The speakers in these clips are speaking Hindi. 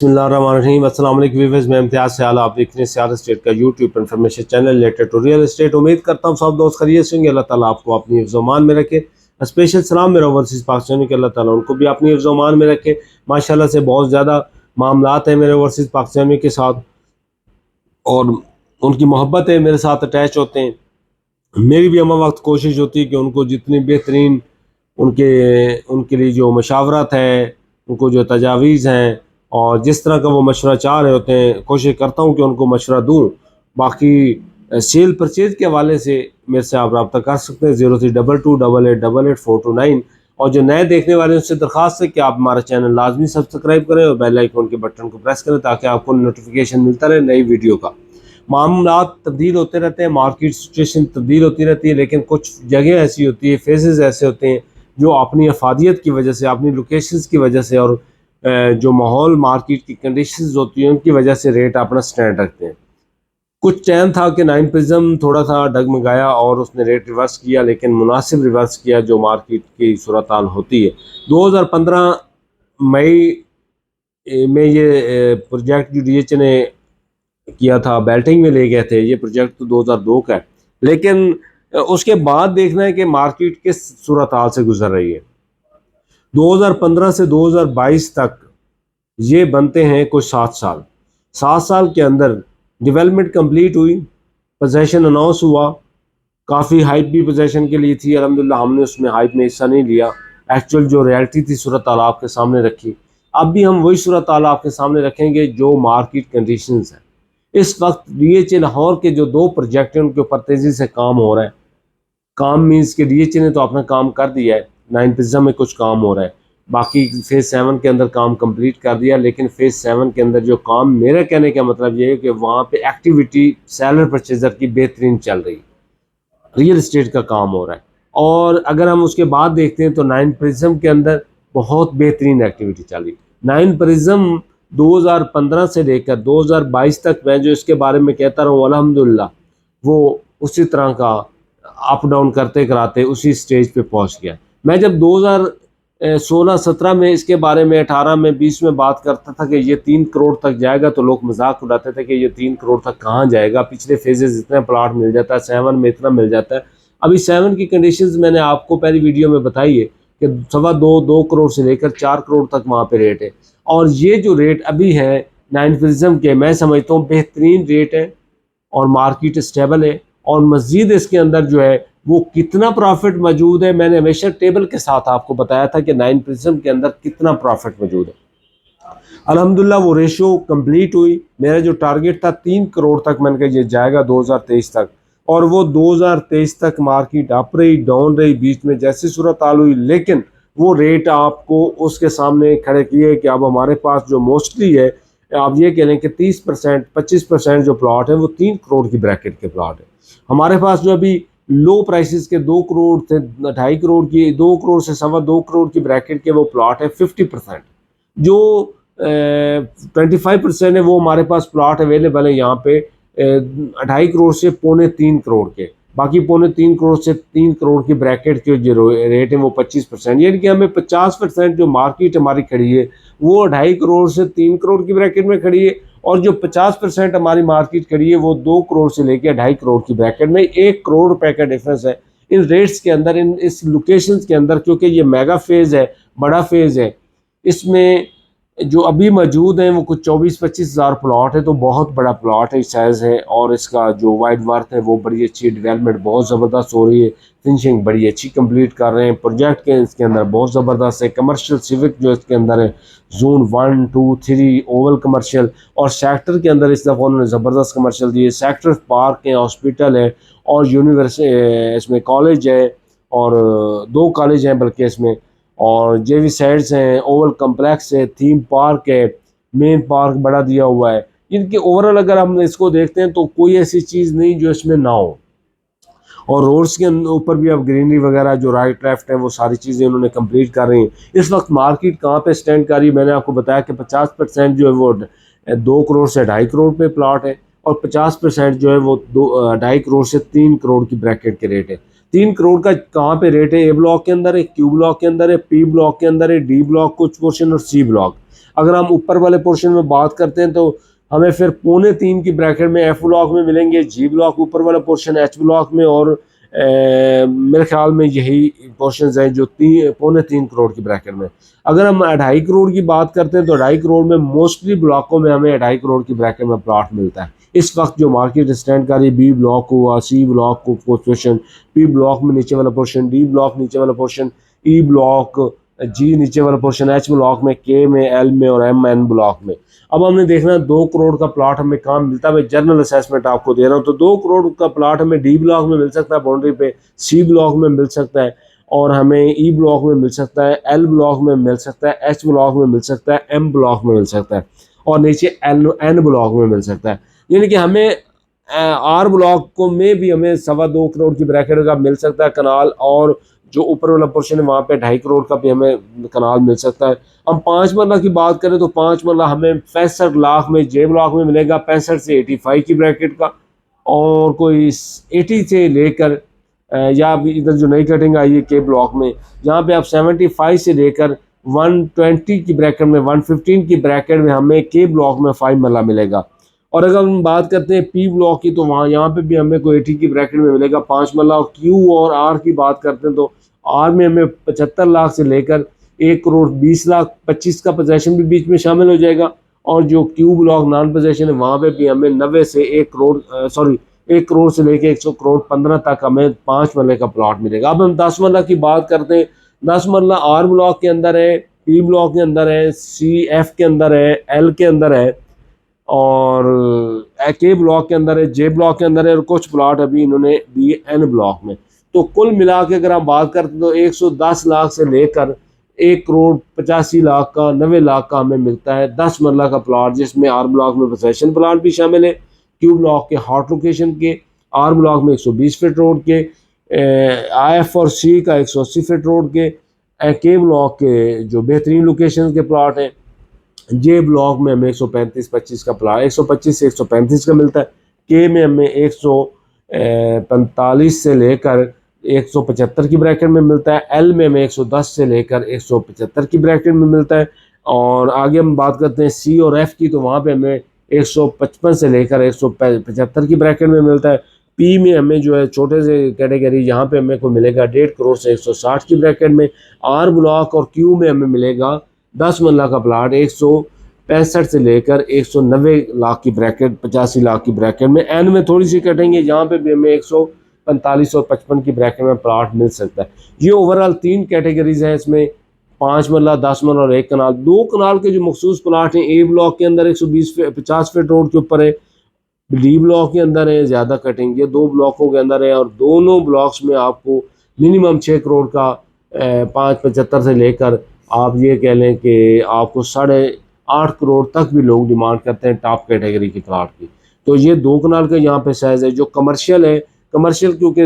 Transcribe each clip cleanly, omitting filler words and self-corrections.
बिस्मिल्लाहिर्रहमानिर्रहीम। अस्सलाम वालेकुम व्यूअर्स, मैं इम्तियाज़ सियाल, आप देख रहे हैं सियाल स्टेट का YouTube information channel related to real estate. उम्मीद करता हूँ सब दोस्त खैरियत से होंगे। अल्लाह ताला आपको अपनी हिफ्ज़-ओ-मान में रखे। स्पेशल सलाम मेरा ओवरसीज़ पाकिस्तानी के, अल्लाह ताला उनको भी अपनी हिफ्ज़-ओ-मान में रखे। माशाल्लाह से बहुत ज़्यादा मामलात हैं मेरे ओवरसीज़ पाकिस्तानी के साथ और उनकी मोहब्बत है, मेरे साथ अटैच होते हैं। मेरी भी हम वक्त कोशिश होती है कि उनको जितनी बेहतरीन उनके उनके लिए जो मशावरत है, उनको जो तजावीज़ हैं और जिस तरह का वो मशवरा चाह रहे होते हैं, कोशिश करता हूँ कि उनको मशवरा दूँ। बाकी सेल परचेज़ के हवाले से मेरे से आप रब्ता कर सकते हैं 03228888 429। और जो नए देखने वाले हैं उससे दरख्वास्त है कि आप हमारा चैनल लाजमी सब्सक्राइब करें और बेल आइकन के बटन को प्रेस करें ताकि आपको नोटिफिकेशन मिलता रहे नई वीडियो का। मामलात तब्दील होते रहते हैं, मार्केट सिचुएशन तब्दील होती रहती है, लेकिन कुछ जगह ऐसी होती है, फेजेस ऐसे होते हैं जो अपनी अफादियत की वजह से, अपनी लोकेशंस की वजह से और जो माहौल मार्केट की कंडीशंस होती हैं उनकी वजह से रेट अपना स्टैंड रखते हैं। कुछ टाइम था कि नाइन प्रिज्म थोड़ा सा डगमगाया और उसने रेट रिवर्स किया, लेकिन मुनासिब रिवर्स किया जो मार्केट की सूरत हाल होती है। 2015 मई में ये प्रोजेक्ट जो DH ने किया था, बेल्टिंग में ले गए थे। ये प्रोजेक्ट तो 2002 का है, लेकिन उसके बाद देखना है कि मार्केट किस सूरत हाल से गुजर रही है। 2015 से 2022 तक ये बनते हैं कुछ 7 साल। 7 साल के अंदर डेवलपमेंट कंप्लीट हुई, पोजेशन अनाउंस हुआ, काफ़ी हाइप भी पोजेशन के लिए थी। अल्हम्दुलिल्लाह हमने उसमें हाइप में हिस्सा नहीं लिया। एक्चुअल जो रियलिटी थी सूरत हाल आपके सामने रखी। अब भी हम वही सूरत हाल आपके सामने रखेंगे जो मार्केट कंडीशंस है। इस वक्त DH लाहौर के जो 2 प्रोजेक्ट हैं उनके ऊपर तेज़ी से काम हो रहा है। काम मीन्स के DH ने तो अपना काम कर दिया है, नाइन प्रिज्म में कुछ काम हो रहा है, बाकी फेज़ 7 के अंदर काम कंप्लीट कर दिया। लेकिन फेज़ 7 के अंदर जो काम, मेरे कहने का मतलब ये है कि वहाँ पे एक्टिविटी सेलर परचेजर की बेहतरीन चल रही है, रियल इस्टेट का काम हो रहा है। और अगर हम उसके बाद देखते हैं तो नाइन प्रिज्म के अंदर बहुत बेहतरीन एक्टिविटी चल रही। नाइन प्रिज्म 2015 से लेकर 2022 तक मैं जो इसके बारे में कहता रहा हूँ, अल्हम्दुलिल्लाह वो उसी तरह का अप डाउन करते कराते उसी स्टेज पे पहुंच गया। मैं जब 2016-17 में इसके बारे में, 18 में, 20 में बात करता था कि ये 3 करोड़ तक जाएगा तो लोग मजाक उड़ाते थे कि ये 3 करोड़ तक कहाँ जाएगा, पिछले फेजेस इतना प्लाट मिल जाता है, 7 में इतना मिल जाता है। अभी 7 की कंडीशंस मैंने आपको पहली वीडियो में बताई है कि 2.25-2 करोड़ से लेकर 4 करोड़ तक वहाँ पे रेट है। और ये जो रेट अभी है नाइन प्रिज्म के, मैं समझता हूँ बेहतरीन रेट है और मार्केट स्टेबल है। और मज़ीद इसके अंदर जो है वो कितना प्रॉफिट मौजूद है, मैंने हमेशा टेबल के साथ आपको बताया था कि नाइन प्रिज्म के अंदर कितना प्रॉफिट मौजूद है। अल्हम्दुलिल्लाह वो रेशो कंप्लीट हुई। मेरा जो टारगेट था 3 करोड़ तक, मैंने कहा ये जाएगा 2023 तक, और वो 2023 तक मार्केट अप रही, डाउन रही, बीच में जैसी सूरत हाल हुई, लेकिन वो रेट आपको उसके सामने खड़े किए कि अब हमारे पास जो मोस्टली है, आप ये कह लें कि 30% 25% जो प्लॉट है वो 3 करोड़ की ब्रैकेट के प्लॉट है। हमारे पास जो अभी लो प्राइसेस के 2 करोड़ थे, 2.5 करोड़ की, 2 करोड़ से 2.25 करोड़ की ब्रैकेट के वो प्लॉट है 50%। जो 25% है वो हमारे पास प्लॉट अवेलेबल है यहाँ पे 2.5 करोड़ से 2.25 करोड़ के। बाकी 2.25 करोड़ से 3 करोड़ की ब्रैकेट के जो रेट है वो 25%, यानी कि हमें 50% जो मार्केट हमारी खड़ी है वो 2.5 करोड़ से 3 करोड़ की ब्रैकेट में खड़ी है, और जो 50% हमारी मार्केट खड़ी है वो 2 करोड़ से लेकर 2.5 करोड़ की ब्रैकेट में। 1 करोड़ रुपए का डिफरेंस है इन रेट्स के अंदर, इन इस लोकेशंस के अंदर, क्योंकि ये मेगा फेज है, बड़ा फेज है। इसमें जो अभी मौजूद हैं वो कुछ 24-25 हज़ार प्लॉट है, तो बहुत बड़ा प्लॉट है, साइज़ है, और इसका जो वाइड वर्थ है वो बड़ी अच्छी, डेवलपमेंट बहुत ज़बरदस्त हो रही है, फिनिशिंग बड़ी अच्छी कंप्लीट कर रहे हैं। प्रोजेक्ट के इसके अंदर बहुत ज़बरदस्त है। कमर्शियल सिविक जो इसके अंदर है, जोन 1, 2, 3 ओवल कमर्शियल, और सेक्टर के अंदर इस दफ़ा उन्होंने ज़बरदस्त कमर्शियल दिए। सेक्टर पार्क है, हॉस्पिटल है और यूनिवर्सिटी, इसमें कॉलेज है, और 2 कॉलेज हैं बल्कि इसमें, और JV साइड्स हैं, ओवल कम्प्लेक्स है, थीम पार्क है, मेन पार्क बड़ा दिया हुआ है। इनके ओवरऑल अगर हम इसको देखते हैं तो कोई ऐसी चीज़ नहीं जो इसमें ना हो। और रोड्स के ऊपर भी अब ग्रीनरी वगैरह, जो राइट लेफ्ट है, वो सारी चीज़ें उन्होंने कंप्लीट कर रही हैं। इस वक्त मार्केट कहाँ पे स्टैंड कर रही है, मैंने आपको बताया कि 50% जो है वो 2 करोड़ से 2.5 करोड़ पे प्लॉट है, और 50% जो है वो 2.5 करोड़ से 3 करोड़ की ब्रैकेट के रेट है। 3 करोड़ का कहाँ पे रेट है? A ब्लॉक के अंदर है, Q ब्लॉक के अंदर है, P ब्लॉक के अंदर है, D ब्लॉक कुछ पोर्शन और C ब्लॉक। अगर हम ऊपर वाले पोर्शन में बात करते हैं तो हमें फिर 2.25 की ब्रैकेट में एफ ब्लॉक में मिलेंगे, जी ब्लॉक ऊपर वाला पोर्शन एच ब्लॉक में, और मेरे ख्याल में यही पोर्शन हैं जो 3.25 करोड़ की ब्रैकेट में। अगर हम 2.5 करोड़ की बात करते हैं तो 2.5 करोड़ में मोस्टली ब्लॉकों में हमें 2.5 करोड़ की ब्रैकेट में प्लॉट मिलता है। इस वक्त जो मार्केट स्टैंड कर रही है, बी ब्लॉक हुआ, सी ब्लॉक को पोर्शन, पी ब्लॉक में नीचे वाला पोर्शन, डी ब्लॉक नीचे वाला पोर्शन, ई ब्लॉक, जी नीचे वाला पोर्शन, एच ब्लॉक में, के में, एल में और एम एन ब्लॉक में। अब हमने देखना 2 करोड़ का प्लॉट हमें कहाँ मिलता है। मैं जनरल असेसमेंट आपको दे रहा हूँ। तो 2 करोड़ का प्लॉट हमें डी ब्लॉक में मिल सकता है बाउंड्री पे, सी ब्लॉक में मिल सकता है, और हमें ई ब्लॉक में मिल सकता है, एल ब्लॉक में मिल सकता है, एच ब्लॉक में मिल सकता है, एम ब्लॉक में मिल सकता है, और नीचे एन ब्लॉक में मिल सकता है। यानी कि हमें आर ब्लॉक को में भी हमें 2.25 करोड़ की ब्रैकेट का मिल सकता है कनाल, और जो ऊपर वाला पोर्शन है वहाँ पे 2.5 करोड़ का भी हमें कनाल मिल सकता है। हम 5 मरला की बात करें तो 5 मरला हमें 65 लाख में जे ब्लॉक में मिलेगा, 65 से 85 की ब्रैकेट का, और कोई 80 से लेकर या अभी इधर जो नई कटिंग आई है के ब्लॉक में, जहाँ पे आप 75 से लेकर 120 की ब्रैकेट में, 115 की ब्रैकेट में हमें के ब्लॉक में 5 मरला मिलेगा। और अगर हम बात करते हैं पी ब्लॉक की तो वहाँ यहाँ पे भी हमें कोई 80 की ब्रैकेट में मिलेगा 5 मरला। और क्यू और आर की बात करते हैं तो आर में हमें 75 लाख से लेकर 1 करोड़ 20 लाख 25 का पोजेशन भी बीच में शामिल हो जाएगा, और जो क्यू ब्लॉक नॉन पोजेशन है वहाँ पे भी हमें 90 से 1 करोड़ 1 करोड़ से लेकर 100 करोड़ 15 तक हमें 5 मरले का प्लॉट मिलेगा। अब हम 10 मरला की बात करते हैं। 10 मरला आर ब्लॉक के अंदर है, पी ब्लॉक के अंदर है, सी एफ के अंदर है, एल के अंदर है, और के ब्लॉक के अंदर है, जे ब्लॉक के अंदर है, और कुछ प्लॉट अभी इन्होंने दिए एन ब्लॉक में। तो कुल मिला के अगर हम बात करते तो 110 लाख से लेकर 1 करोड़ 85 लाख का 90 लाख का हमें मिलता है 10 मरला का प्लॉट, जिसमें आर ब्लॉक में पोसेशन प्लाट भी शामिल है, क्यू ब्लॉक के हॉट लोकेशन के, आर ब्लॉक में 120 फीट रोड के, आई एफ और सी का 180 फीट रोड के ब्लॉक के जो बेहतरीन लोकेशन के प्लॉट हैं, जे ब्लॉक में हमें 135-25 का प्लॉट 125 से 135 का मिलता है, के में हमें 145 से लेकर 175 की ब्रैकेट में मिलता है, एल में हमें 110 से लेकर 175 की ब्रैकेट में मिलता है, और आगे हम बात करते हैं सी और एफ की तो वहाँ पे हमें 155 से लेकर 175 की ब्रैकेट में मिलता है। पी में हमें जो है छोटे से कैटेगरी यहाँ पे हमें को मिलेगा 1.5 करोड़ से 160 की ब्रैकेट में। आर ब्लॉक और क्यू में हमें मिलेगा 10 मरला का प्लाट 165 से लेकर 190 लाख की ब्रैकेट 85 लाख की ब्रैकेट में। एन में थोड़ी सी कटेंगे, यहाँ पे भी हमें 145 और 55 की ब्रैकेट में प्लाट मिल सकता है। ये ओवरऑल 3 कैटेगरीज हैं इसमें, 5 मरला, 10 मरला और 1 कनाल। 2 कनाल के जो मखसूस प्लाट हैं ए ब्लॉक के अंदर 120-50 फीट रोड के ऊपर है, डी ब्लॉक के अंदर है ज़्यादा कटिंग, ये 2 ब्लॉकों के अंदर है, और दोनों ब्लॉक्स में आपको मिनिमम 6 करोड़ का 575 से लेकर आप ये कह लें कि आपको 8.5 करोड़ तक भी लोग डिमांड करते हैं टॉप कैटेगरी की प्लाट की। तो ये 2 कनाल का यहाँ पे साइज़ है। जो कमर्शियल है, कमर्शियल क्योंकि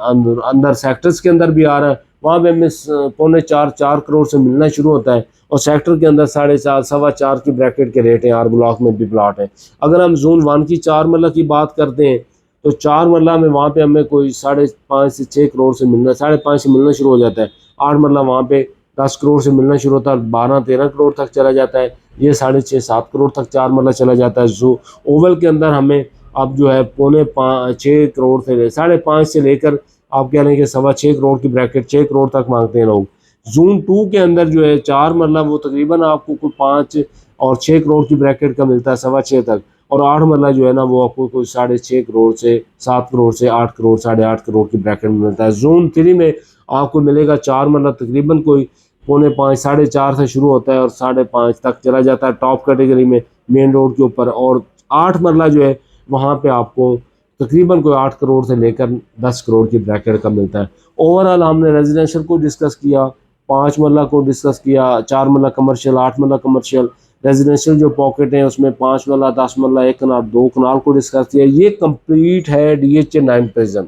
अंदर सेक्टर्स के अंदर भी आ रहा है, वहाँ पे हमें 4.25 करोड़ से मिलना शुरू होता है, और सेक्टर के अंदर 4.5 4.25 की ब्रैकेट के रेट हैं। आर ब्लॉक में भी प्लाट है। अगर हम जोन 1 की 4 मरला की बात करते हैं तो 4 मरला में वहाँ पे हमें कोई 5.5 से 6 करोड़ से मिलना 5.5 से मिलना शुरू हो जाता है। 8 मरला वहाँ पे 10 करोड़ से मिलना शुरू होता है, 12-13 करोड़ तक चला जाता है। ये 6.5-7 करोड़ तक 4 मरला चला जाता है। जो ओवल के अंदर हमें अब जो है 6 करोड़ से 5.5 से लेकर आप कह रहे हैं कि 6.25 करोड़ की ब्रैकेट 6 करोड़ तक मांगते हैं लोग। जोन 2 के अंदर जो है 4 मरला वो तकरीबन आपको कोई 5 और 6 करोड़ की ब्रैकेट का मिलता है 6.25 तक, और 8 मरला जो है ना वो आपको कोई 6.5 करोड़ से 7 करोड़ से 8 करोड़ 8.5 करोड़ की ब्रैकेट में मिलता है। जोन 3 में आपको मिलेगा 4 मरला तकरीबन कोई 4.25 4.5 से शुरू होता है और 5.5 तक चला जाता है टॉप कैटेगरी में मेन रोड के ऊपर, और 8 मरला जो है वहाँ पे आपको तकरीबन कोई 8 करोड़ से लेकर 10 करोड़ की ब्रैकेट का मिलता है। ओवरऑल हमने रेजिडेंशियल को डिस्कस किया, 5 मरला को डिस्कस किया, 4 मरला कमर्शियल, 8 मरला कमर्शियल, रेजिडेंशियल जो पॉकेट है उसमें 5 मरला, 10 मरला, 1 कनाल, 2 कनाल को डिस्कस किया। ये कंप्लीट है DHA 9 प्रिज्म।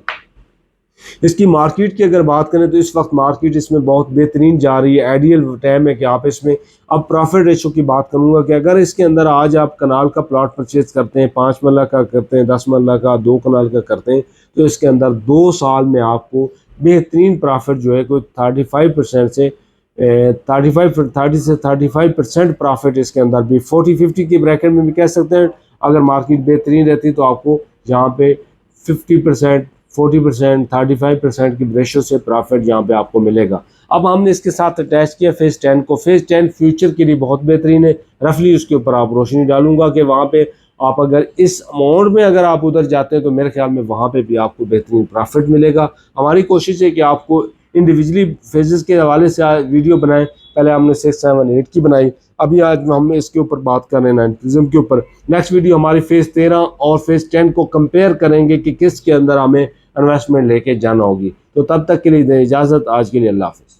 इसकी मार्केट की अगर बात करें तो इस वक्त मार्केट इसमें बहुत बेहतरीन जा रही है। आइडियल टाइम है कि आप इसमें, अब प्रॉफिट रेशो की बात करूंगा कि अगर इसके अंदर आज आप कनाल का प्लॉट परचेज करते हैं, 5 मरला का करते हैं, 10 मरला का, 2 कनाल का करते हैं, तो इसके अंदर 2 साल में आपको बेहतरीन प्रॉफिट जो है कोई 35% से 30 से 35% प्रॉफिट इसके अंदर भी 40-50 की ब्रैकेट में भी कह सकते हैं। अगर मार्केट बेहतरीन रहती तो आपको यहाँ पे 50%, 40%, 35% की रेशो से प्रॉफिट यहाँ पे आपको मिलेगा। अब हमने इसके साथ अटैच किया फेज़ 10 को। फेज़ 10 फ्यूचर के लिए बहुत बेहतरीन है। रफली उसके ऊपर आप रोशनी डालूंगा कि वहाँ पे आप अगर इस अमाउंट में अगर आप उधर जाते हैं तो मेरे ख्याल में वहाँ पे भी आपको बेहतरीन प्रॉफिट मिलेगा। हमारी कोशिश है कि आपको इंडिविजुअली फेजेस के हवाले से वीडियो बनाएं। पहले हमने 6, 7, 8 की बनाई, अभी आज हम इसके ऊपर बात कर रहे हैं नाइट्रिज्म के ऊपर। नेक्स्ट वीडियो हमारी फेज़ 13 और फेज़ 10 को कंपेयर करेंगे कि किस के अंदर हमें इन्वेस्टमेंट लेके जाना होगी। तो तब तक के लिए दें इजाज़त। आज के लिए अल्लाह हाफ़िज़।